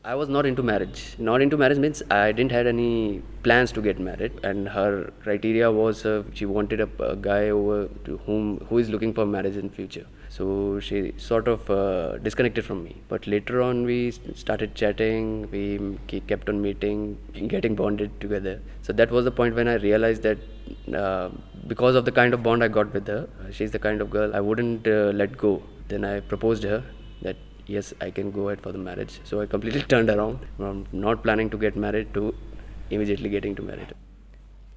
I was not into marriage. Not into marriage means I didn't had any plans to get married, and her criteria was she wanted a guy over to who is looking for marriage in future. So she sort of disconnected from me. But later on, we started chatting. We kept on meeting, getting bonded together. So that was the point when I realized that because of the kind of bond I got with her, she's the kind of girl I wouldn't let go. Then I proposed her that yes, I can go ahead for the marriage. So I completely turned around from not planning to get married to immediately getting to married.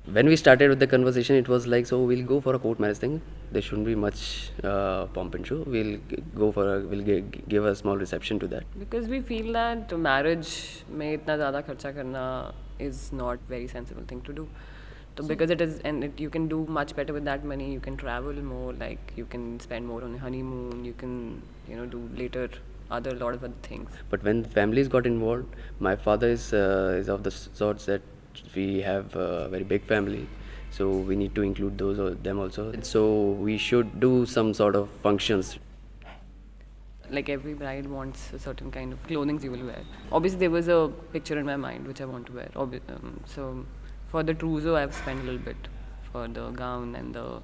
When we started with the conversation, it was like, so we'll go for a court marriage thing. There shouldn't be much pomp and show. Give a small reception to that. Because we feel that marriage में इतना ज़्यादा खर्चा करना is not very sensible thing to do. So because it is, and you can do much better with that money. You can travel more, like you can spend more on your honeymoon. You can, do later other lot of other things. But when families got involved, my father is of the sorts that we have a very big family, so we need to include them also. So we should do some sort of functions. Like every bride wants a certain kind of clothing you will wear. Obviously, there was a picture in my mind which I want to wear. So for the trousseau, I've spent a little bit. For the gown and the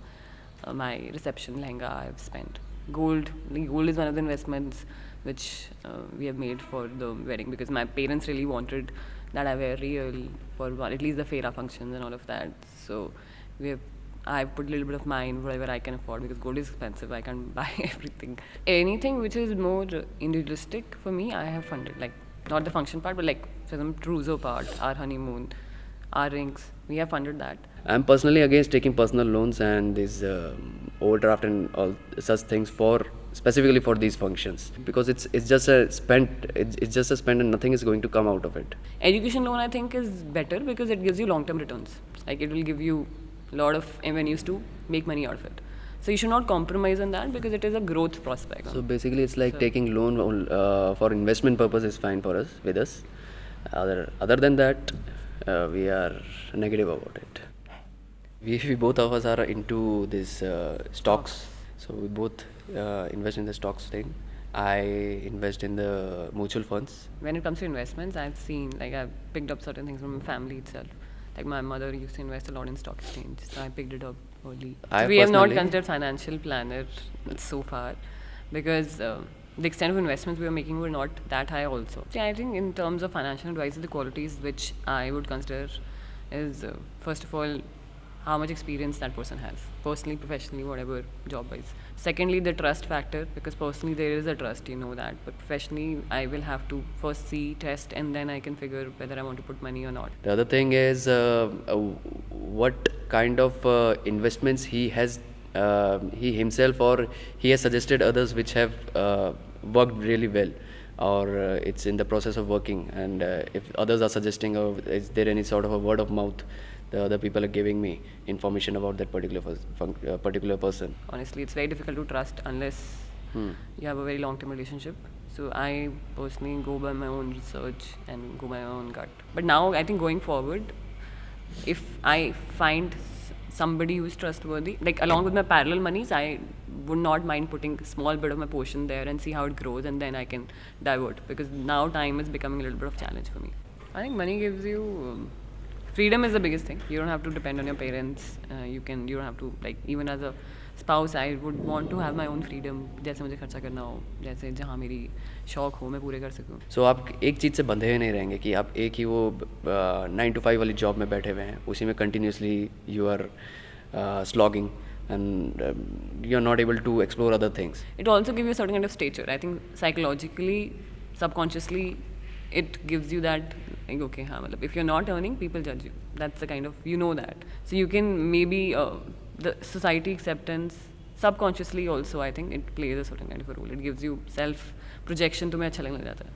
my reception lehenga, I've spent. Gold is one of the investments which we have made for the wedding, because my parents really wanted that I wear real for at least the fera functions and all of that. So I've put a little bit of mine, whatever I can afford, because gold is expensive. I can't buy everything. Anything which is more individualistic for me, I have funded. Like, not the function part, but like for the trousseau part, our honeymoon, our rings, we have funded that. I'm personally against taking personal loans and this overdraft and all such things for specifically for these functions, because it's just a spend and nothing is going to come out of it. Education loan, I think, is better because it gives you long-term returns. Like, it will give you a lot of avenues to make money out of it. So you should not compromise on that because it is a growth prospect. So basically, it's like taking loan for investment purpose is fine for us with us. Other than that, we are negative about it. We both of us are into this stocks, so we both invest in the stocks thing. I invest in the mutual funds. When it comes to investments, I've picked up certain things from my family itself. Like, my mother used to invest a lot in stock exchange, so I picked it up early. We have not considered financial planner so far, because the extent of investments we were making were not that high also. See, I think in terms of financial advice, the qualities which I would consider is, first of all, how much experience that person has, personally, professionally, whatever, job-wise. Secondly, the trust factor, because personally there is a trust, that, but professionally I will have to first see, test, and then I can figure whether I want to put money or not. The other thing is what kind of investments he has, he himself or he has suggested others which have worked really well, or it's in the process of working, and if others are suggesting, or is there any sort of a word of mouth, the other people are giving me information about that particular person. Honestly, it's very difficult to trust unless you have a very long-term relationship. So I personally go by my own research and go by my own gut. But now I think going forward, if I find somebody who is trustworthy, like along with my parallel monies, I would not mind putting a small bit of my portion there and see how it grows, and then I can divert, because now time is becoming a little bit of challenge for me. I think money gives you freedom is the biggest thing. You don't have to depend on your parents. You don't have to, like, even as a spouse, I would want to have my own freedom. जैसे मुझे खर्चा करना हो, जैसे जहाँ मेरी शौक हो, मैं पूरे कर सकूँ. So आप एक चीज़ से बंधे हुए नहीं रहेंगे कि आप एक ही वो 9 to 5 वाली जॉब में बैठे हुए हैं, उसी में continuously you are slogging, and you are not able to explore other things. It also gives you a certain kind of stature. I think psychologically, subconsciously, it gives you that, like, okay, if you're not earning, people judge you. That's the kind of, that. So you can maybe, the society acceptance, subconsciously also, I think it plays a certain kind of a role. It gives you self-projection, तुम्हें अच्छा लगने लग जाता है.